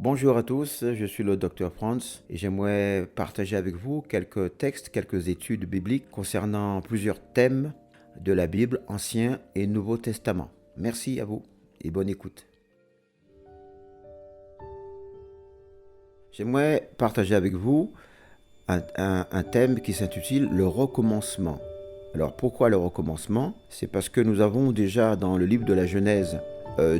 Bonjour à tous, je suis le docteur Franz et j'aimerais partager avec vous quelques textes, quelques études bibliques concernant plusieurs thèmes de la Bible, Ancien et Nouveau Testament. Merci à vous et bonne écoute. J'aimerais partager avec vous un thème qui s'intitule le recommencement. Alors pourquoi le recommencement? C'est parce que nous avons déjà dans le livre de la Genèse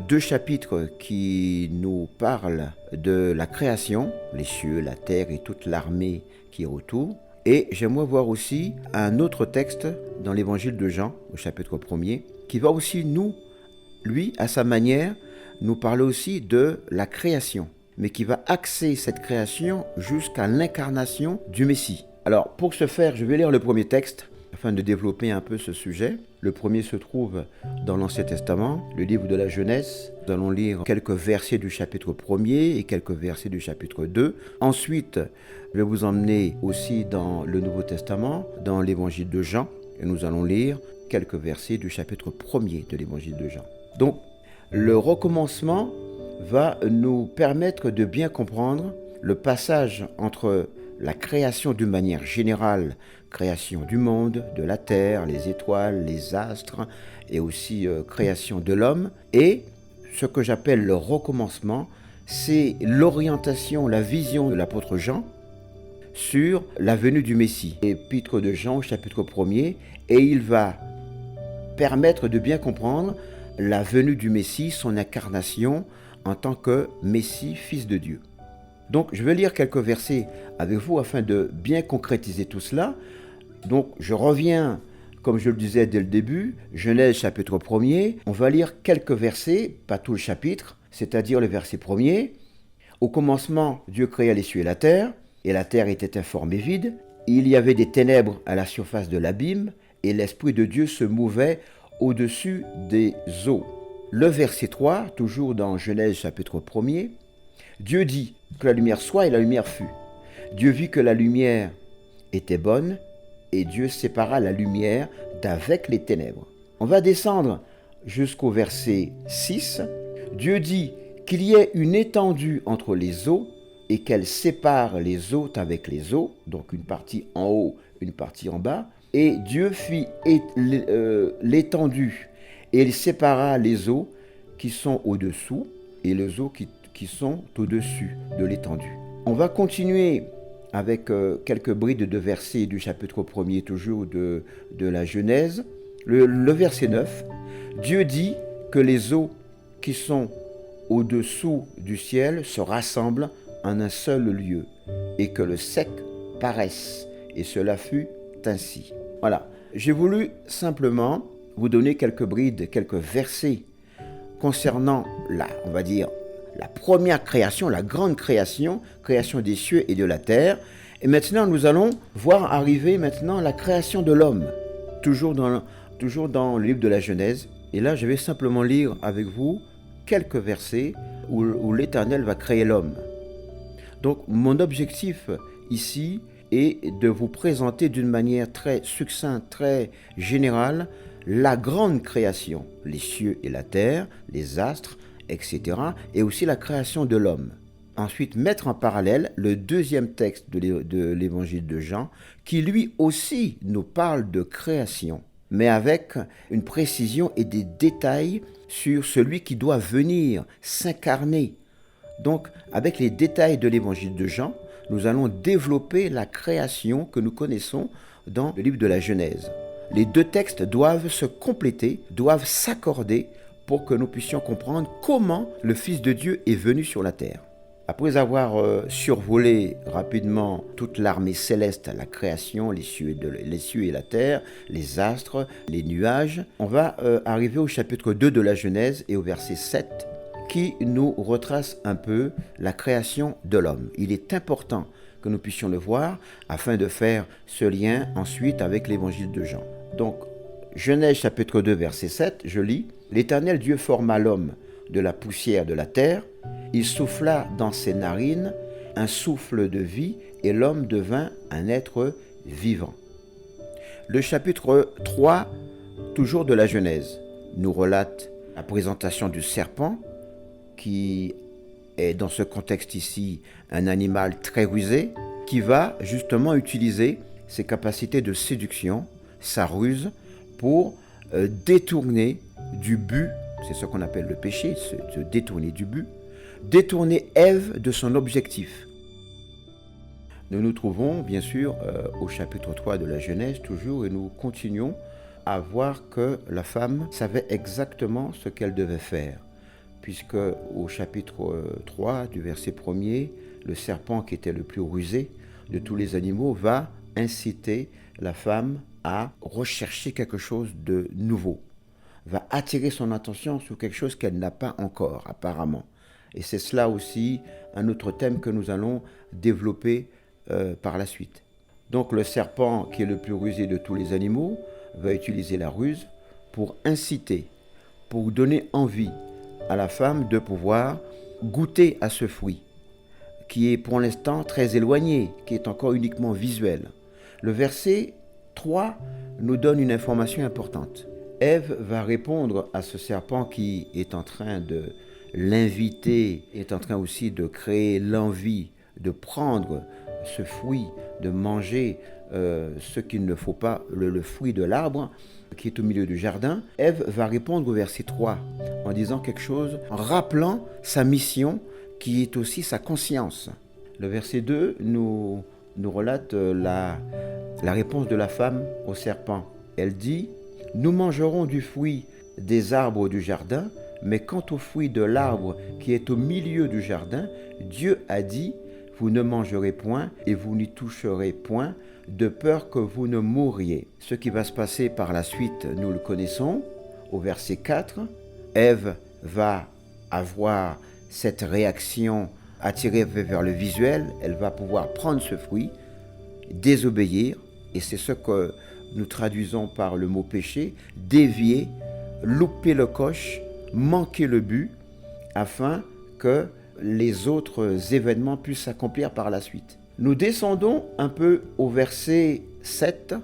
deux chapitres qui nous parlent de la création, les cieux, la terre et toute l'armée qui est autour. Et j'aimerais voir aussi un autre texte dans l'évangile de Jean, au chapitre 1er, qui va aussi lui, à sa manière, nous parler aussi de la création, mais qui va axer cette création jusqu'à l'incarnation du Messie. Alors, pour ce faire, je vais lire le premier texte afin de développer un peu ce sujet. Le premier se trouve dans l'Ancien Testament, le livre de la Genèse. Nous allons lire quelques versets du chapitre 1er et quelques versets du chapitre 2. Ensuite, je vais vous emmener aussi dans le Nouveau Testament, dans l'évangile de Jean, et nous allons lire quelques versets du chapitre 1er de l'évangile de Jean. Donc, le recommencement va nous permettre de bien comprendre le passage entre la création d'une manière générale, création du monde, de la terre, les étoiles, les astres, et aussi création de l'homme, et ce que j'appelle le recommencement, c'est l'orientation, la vision de l'apôtre Jean sur la venue du Messie. Épître de Jean, chapitre 1er, et il va permettre de bien comprendre la venue du Messie, son incarnation en tant que Messie, fils de Dieu. Donc, je vais lire quelques versets avec vous afin de bien concrétiser tout cela. Donc, je reviens, comme je le disais dès le début, Genèse chapitre 1er. On va lire quelques versets, pas tout le chapitre, c'est-à-dire le verset 1er. Au commencement, Dieu créa les cieux et la terre était informe et vide. Il y avait des ténèbres à la surface de l'abîme, et l'Esprit de Dieu se mouvait au-dessus des eaux. Le verset 3, toujours dans Genèse chapitre 1er, Dieu dit que la lumière soit et la lumière fut. Dieu vit que la lumière était bonne et Dieu sépara la lumière d'avec les ténèbres. On va descendre jusqu'au verset 6. Dieu dit qu'il y ait une étendue entre les eaux et qu'elle sépare les eaux avec les eaux, donc une partie en haut, une partie en bas. Et Dieu fit l'étendue et il sépara les eaux qui sont au-dessous et les eaux qui sont au-dessus de l'étendue. On va continuer avec quelques brides de versets du chapitre 1er, toujours de la Genèse. Le verset 9, Dieu dit que les eaux qui sont au-dessous du ciel se rassemblent en un seul lieu et que le sec paraisse. Et cela fut ainsi. Voilà, j'ai voulu simplement vous donner quelques brides, quelques versets concernant on va dire, la première création, la grande création, création des cieux et de la terre. Et maintenant, nous allons voir arriver maintenant la création de l'homme, toujours dans le livre de la Genèse. Et là, je vais simplement lire avec vous quelques versets où l'Éternel va créer l'homme. Donc, mon objectif ici est de vous présenter d'une manière très succincte, très générale, la grande création, les cieux et la terre, les astres, etc. et aussi la création de l'homme. Ensuite, mettre en parallèle le deuxième texte de l'évangile de Jean, qui lui aussi nous parle de création, mais avec une précision et des détails sur celui qui doit venir s'incarner. Donc, avec les détails de l'évangile de Jean, nous allons développer la création que nous connaissons dans le livre de la Genèse. Les deux textes doivent se compléter, doivent s'accorder pour que nous puissions comprendre comment le Fils de Dieu est venu sur la terre. Après avoir survolé rapidement toute l'armée céleste, la création, les cieux et la terre, les astres, les nuages, on va arriver au chapitre 2 de la Genèse et au verset 7 qui nous retrace un peu la création de l'homme. Il est important que nous puissions le voir afin de faire ce lien ensuite avec l'évangile de Jean. Donc, Genèse chapitre 2 verset 7, je lis « L'Éternel Dieu forma l'homme de la poussière de la terre, il souffla dans ses narines un souffle de vie et l'homme devint un être vivant. » Le chapitre 3, toujours de la Genèse, nous relate la présentation du serpent qui est dans ce contexte ici un animal très rusé qui va justement utiliser ses capacités de séduction, sa ruse, pour détourner du but, c'est ce qu'on appelle le péché, se détourner du but, détourner Ève de son objectif. Nous nous trouvons bien sûr au chapitre 3 de la Genèse toujours et nous continuons à voir que la femme savait exactement ce qu'elle devait faire. Puisque au chapitre 3 du verset 1er, le serpent qui était le plus rusé de tous les animaux va inciter la femme à rechercher quelque chose de nouveau, va attirer son attention sur quelque chose qu'elle n'a pas encore apparemment. Et c'est cela aussi un autre thème que nous allons développer par la suite. Donc le serpent qui est le plus rusé de tous les animaux va utiliser la ruse pour inciter, pour donner envie à la femme de pouvoir goûter à ce fruit qui est pour l'instant très éloigné, qui est encore uniquement visuel. Le verset 3 nous donne une information importante. Ève va répondre à ce serpent qui est en train de l'inviter, est en train aussi de créer l'envie de prendre ce fruit, de manger ce qu'il ne faut pas, le fruit de l'arbre qui est au milieu du jardin. Ève va répondre au verset 3 en disant quelque chose, en rappelant sa mission qui est aussi sa conscience. Le verset 2 nous relate la réponse de la femme au serpent. Elle dit, « Nous mangerons du fruit des arbres du jardin, mais quant au fruit de l'arbre qui est au milieu du jardin, Dieu a dit, vous ne mangerez point et vous n'y toucherez point, de peur que vous ne mouriez. » Ce qui va se passer par la suite, nous le connaissons. Au verset 4, Ève va avoir cette réaction attirée vers le visuel. Elle va pouvoir prendre ce fruit, désobéir, et c'est ce que nous traduisons par le mot péché, dévier, louper le coche, manquer le but, afin que les autres événements puissent s'accomplir par la suite. Nous descendons un peu au verset 7,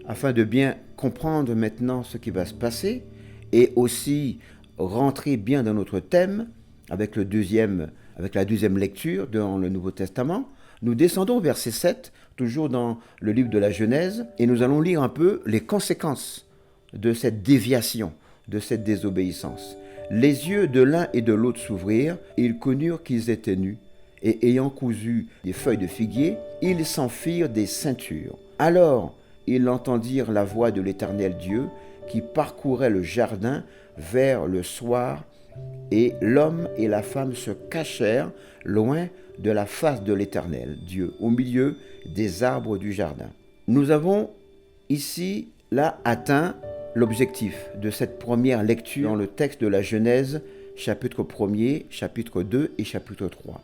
afin de bien comprendre maintenant ce qui va se passer, et aussi rentrer bien dans notre thème, avec la deuxième lecture dans le Nouveau Testament. Nous descendons au verset 7, toujours dans le livre de la Genèse, et nous allons lire un peu les conséquences de cette déviation, de cette désobéissance. Les yeux de l'un et de l'autre s'ouvrirent, et ils connurent qu'ils étaient nus, et ayant cousu des feuilles de figuier, ils s'en firent des ceintures. Alors ils entendirent la voix de l'Éternel Dieu, qui parcourait le jardin vers le soir, et l'homme et la femme se cachèrent loin de la face de l'Éternel Dieu, au milieu des arbres du jardin. Nous avons ici, là, atteint l'objectif de cette première lecture dans le texte de la Genèse, chapitre 1er, chapitre 2 et chapitre 3.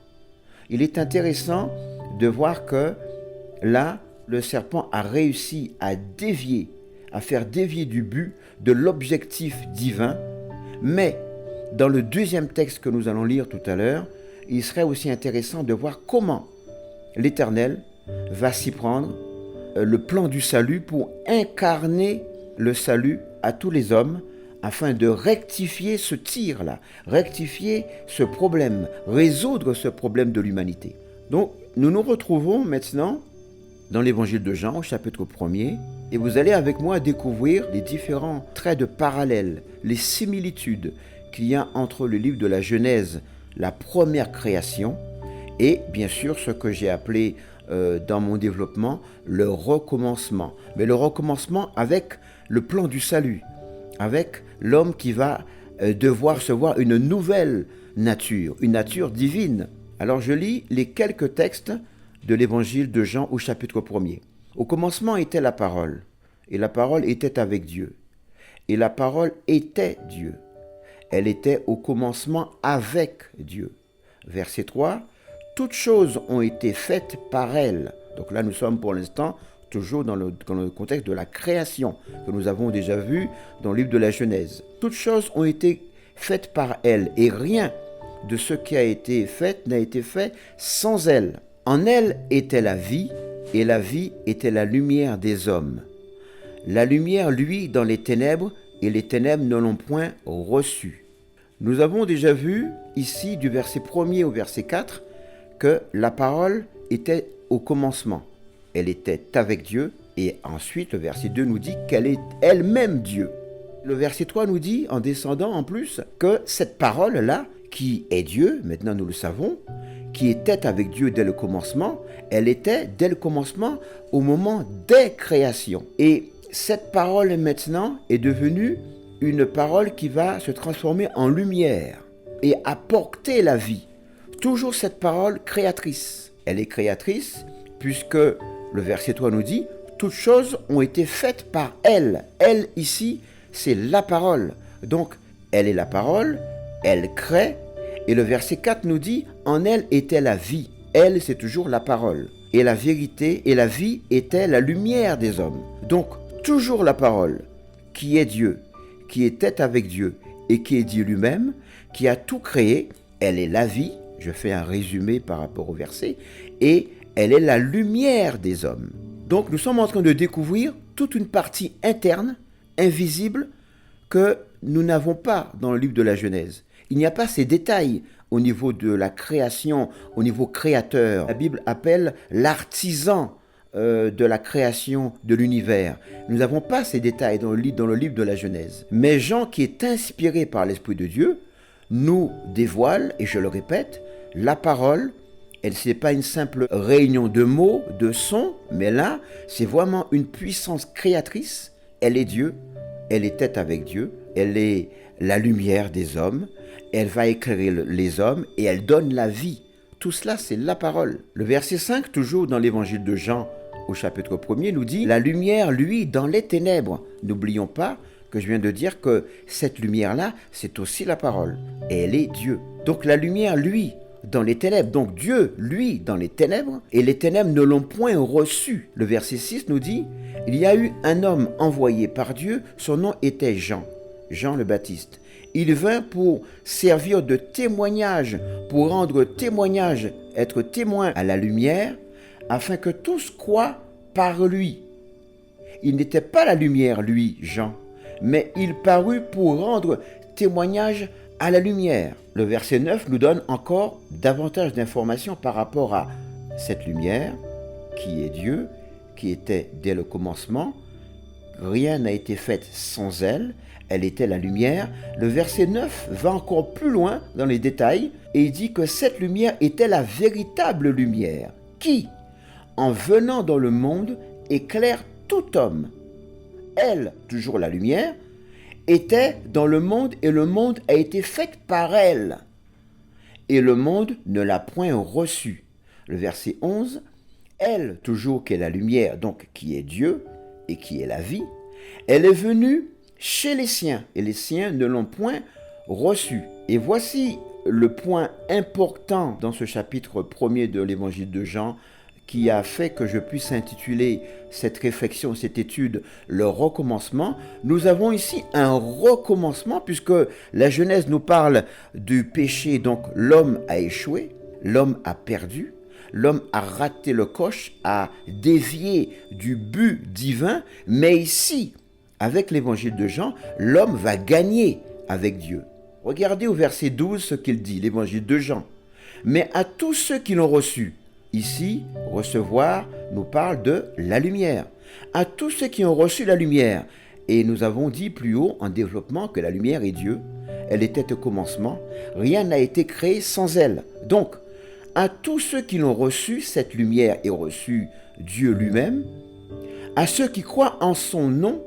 Il est intéressant de voir que là, le serpent a réussi à dévier, à faire dévier du but de l'objectif divin, mais dans le deuxième texte que nous allons lire tout à l'heure, il serait aussi intéressant de voir comment l'Éternel va s'y prendre, le plan du salut pour incarner le salut à tous les hommes, afin de rectifier ce tir-là, rectifier ce problème, résoudre ce problème de l'humanité. Donc, nous nous retrouvons maintenant dans l'évangile de Jean, au chapitre 1er, et vous allez avec moi découvrir les différents traits de parallèle, les similitudes qu'il y a entre le livre de la Genèse, la première création, et bien sûr ce que j'ai appelé dans mon développement le recommencement. Mais le recommencement avec le plan du salut, avec l'homme qui va devoir recevoir une nouvelle nature, une nature divine. Alors je lis les quelques textes de l'évangile de Jean au chapitre 1er. Au commencement était la parole, et la parole était avec Dieu, et la parole était Dieu. Elle était au commencement avec Dieu. Verset 3, toutes choses ont été faites par elle. Donc là, nous sommes pour l'instant toujours dans le contexte de la création que nous avons déjà vu dans le livre de la Genèse. Toutes choses ont été faites par elle, et rien de ce qui a été fait n'a été fait sans elle. En elle était la vie, et la vie était la lumière des hommes. La lumière luit dans les ténèbres, et les ténèbres ne l'ont point reçue. Nous avons déjà vu ici du verset 1er au verset 4 que la parole était au commencement. Elle était avec Dieu et ensuite le verset 2 nous dit qu'elle est elle-même Dieu. Le verset 3 nous dit en descendant en plus que cette parole-là qui est Dieu, maintenant nous le savons, qui était avec Dieu dès le commencement, elle était dès le commencement au moment des créations. Et cette parole maintenant est devenue une parole qui va se transformer en lumière et apporter la vie. Toujours cette parole créatrice. Elle est créatrice puisque le verset 3 nous dit « Toutes choses ont été faites par elle ». Elle ici, c'est la parole. Donc, elle est la parole, elle crée. Et le verset 4 nous dit « En elle était la vie ». Elle, c'est toujours la parole. Et la vérité et la vie étaient la lumière des hommes. Donc, toujours la parole qui est Dieu, qui était avec Dieu et qui est Dieu lui-même, qui a tout créé. Elle est la vie, je fais un résumé par rapport au verset, et elle est la lumière des hommes. Donc nous sommes en train de découvrir toute une partie interne, invisible, que nous n'avons pas dans le livre de la Genèse. Il n'y a pas ces détails au niveau de la création, au niveau créateur. La Bible appelle l'artisan de la création de l'univers. Nous n'avons pas ces détails dans le livre de la Genèse. Mais Jean, qui est inspiré par l'Esprit de Dieu, nous dévoile, et je le répète, la parole. Elle, ce n'est pas une simple réunion de mots, de sons, mais là, c'est vraiment une puissance créatrice. Elle est Dieu, elle était avec Dieu, elle est la lumière des hommes, elle va éclairer les hommes et elle donne la vie. Tout cela, c'est la parole. Le verset 5, toujours dans l'évangile de Jean, au chapitre 1er, nous dit « La lumière, lui, dans les ténèbres ». N'oublions pas que je viens de dire que cette lumière-là, c'est aussi la parole. Et elle est Dieu. Donc la lumière, lui, dans les ténèbres. Donc Dieu, lui, dans les ténèbres. Et les ténèbres ne l'ont point reçu. Le verset 6 nous dit « Il y a eu un homme envoyé par Dieu, son nom était Jean, Jean le Baptiste. Il vint pour servir de témoignage, pour rendre témoignage, être témoin à la lumière, afin que tous croient par lui. » Il n'était pas la lumière, lui, Jean, mais il parut pour rendre témoignage à la lumière. Le verset 9 nous donne encore davantage d'informations par rapport à cette lumière, qui est Dieu, qui était dès le commencement. Rien n'a été fait sans elle, elle était la lumière. Le verset 9 va encore plus loin dans les détails et il dit que cette lumière était la véritable lumière, qui, en venant dans le monde, éclaire tout homme. Elle, toujours la lumière, était dans le monde et le monde a été fait par elle. Et le monde ne l'a point reçue. Le verset 11, elle, toujours qui est la lumière, donc qui est Dieu et qui est la vie, elle est venue chez les siens et les siens ne l'ont point reçue. Et voici le point important dans ce chapitre 1er de l'évangile de Jean qui a fait que je puisse intituler cette réflexion, cette étude, le recommencement. Nous avons ici un recommencement puisque la Genèse nous parle du péché, donc l'homme a échoué, l'homme a perdu, l'homme a raté le coche, a dévié du but divin, mais ici, avec l'évangile de Jean, l'homme va gagner avec Dieu. Regardez au verset 12 ce qu'il dit, l'évangile de Jean. « Mais à tous ceux qui l'ont reçu », ici, recevoir nous parle de la lumière. À tous ceux qui ont reçu la lumière. Et nous avons dit plus haut en développement que la lumière est Dieu. Elle était au commencement. Rien n'a été créé sans elle. Donc, à tous ceux qui l'ont reçu, cette lumière est reçue Dieu lui-même. À ceux qui croient en son nom,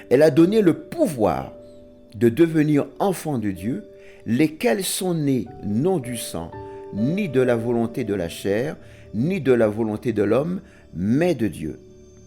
elle a donné le pouvoir de devenir enfants de Dieu, lesquels sont nés non du sang, ni de la volonté de la chair, ni de la volonté de l'homme, mais de Dieu.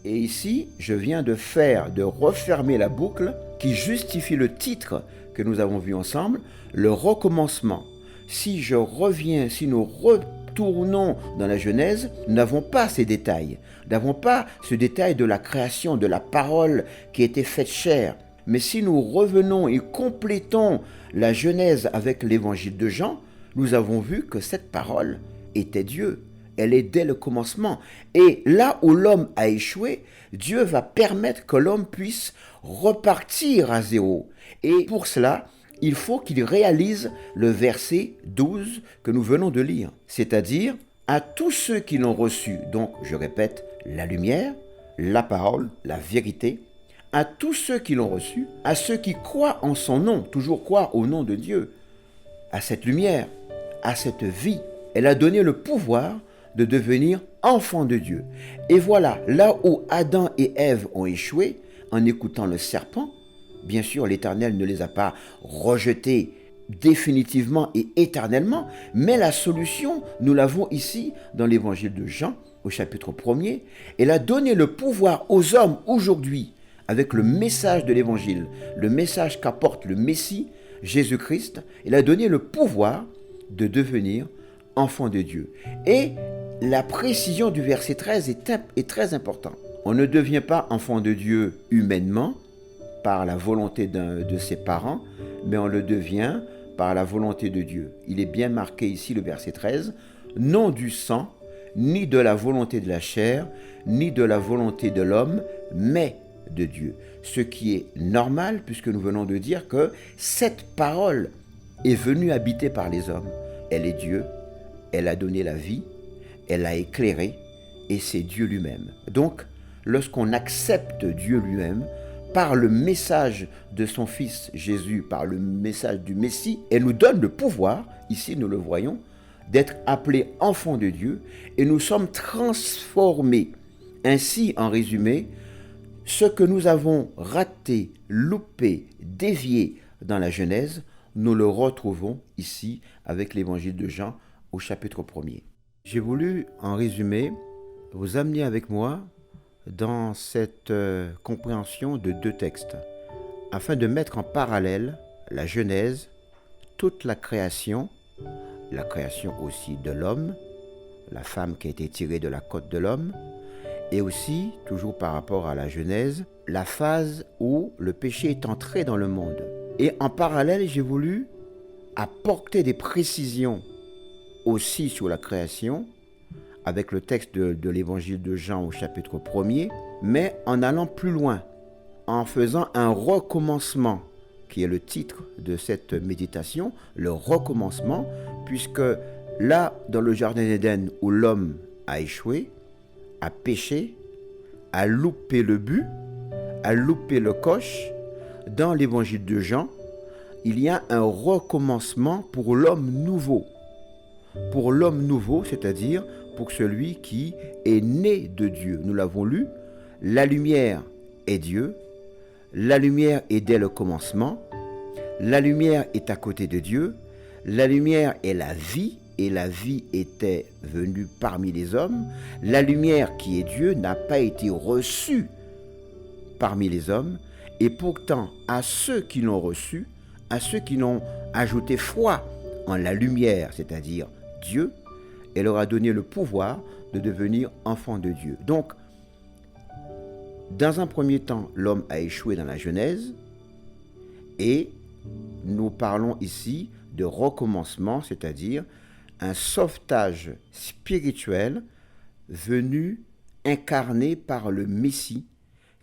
Et ici, je viens de refermer la boucle qui justifie le titre que nous avons vu ensemble, le recommencement. Si nous retournons dans la Genèse, nous n'avons pas ces détails. Nous n'avons pas ce détail de la création, de la parole qui était faite chair. Mais si nous revenons et complétons la Genèse avec l'évangile de Jean, nous avons vu que cette parole était Dieu. Elle est dès le commencement. Et là où l'homme a échoué, Dieu va permettre que l'homme puisse repartir à zéro. Et pour cela, il faut qu'il réalise le verset 12 que nous venons de lire, c'est-à-dire à tous ceux qui l'ont reçu, donc je répète, la lumière, la parole, la vérité, à tous ceux qui l'ont reçu, à ceux qui croient en son nom, toujours croire au nom de Dieu, à cette lumière, à cette vie, elle a donné le pouvoir de devenir enfants de Dieu. Et voilà, là où Adam et Ève ont échoué, en écoutant le serpent, bien sûr l'Éternel ne les a pas rejetés définitivement et éternellement, mais la solution, nous l'avons ici dans l'évangile de Jean, au chapitre 1er. Elle a donné le pouvoir aux hommes aujourd'hui, avec le message de l'évangile, le message qu'apporte le Messie, Jésus-Christ. Elle a donné le pouvoir de devenir enfant de Dieu. Et la précision du verset 13 est très importante. On ne devient pas enfant de Dieu humainement, par la volonté de ses parents, mais on le devient par la volonté de Dieu. Il est bien marqué ici, le verset 13, « Non du sang, ni de la volonté de la chair, ni de la volonté de l'homme, mais de Dieu. » Ce qui est normal, puisque nous venons de dire que cette parole est venue habiter par les hommes. Elle est Dieu, elle a donné la vie, elle a éclairé, et c'est Dieu lui-même. Donc, lorsqu'on accepte Dieu lui-même, par le message de son Fils Jésus, par le message du Messie, elle nous donne le pouvoir, ici nous le voyons, d'être appelés enfants de Dieu, et nous sommes transformés. Ainsi, en résumé, ce que nous avons raté, loupé, dévié dans la Genèse, nous le retrouvons ici avec l'évangile de Jean au chapitre 1er. J'ai voulu, en résumé, vous amener avec moi dans cette compréhension de deux textes, afin de mettre en parallèle la Genèse, toute la création aussi de l'homme, la femme qui a été tirée de la côte de l'homme, et aussi, toujours par rapport à la Genèse, la phase où le péché est entré dans le monde. Et en parallèle, j'ai voulu apporter des précisions aussi sur la création, avec le texte de l'évangile de Jean au chapitre 1er, mais en allant plus loin, en faisant un recommencement, qui est le titre de cette méditation, le recommencement, puisque là, dans le jardin d'Éden où l'homme a échoué, a péché, a loupé le but, a loupé le coche, dans l'évangile de Jean, il y a un recommencement pour l'homme nouveau. Pour l'homme nouveau, c'est-à-dire pour celui qui est né de Dieu. Nous l'avons lu, la lumière est Dieu, la lumière est dès le commencement, la lumière est à côté de Dieu, la lumière est la vie, et la vie était venue parmi les hommes. La lumière qui est Dieu n'a pas été reçue parmi les hommes, et pourtant à ceux qui l'ont reçue, à ceux qui l'ont ajouté foi en la lumière, c'est-à-dire Dieu, elle leur a donné le pouvoir de devenir enfants de Dieu. Donc, dans un premier temps, l'homme a échoué dans la Genèse, et nous parlons ici de recommencement, c'est-à-dire un sauvetage spirituel venu incarné par le Messie,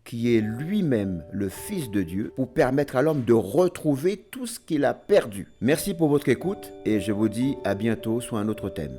qui est lui-même le Fils de Dieu, pour permettre à l'homme de retrouver tout ce qu'il a perdu. Merci pour votre écoute, et je vous dis à bientôt sur un autre thème.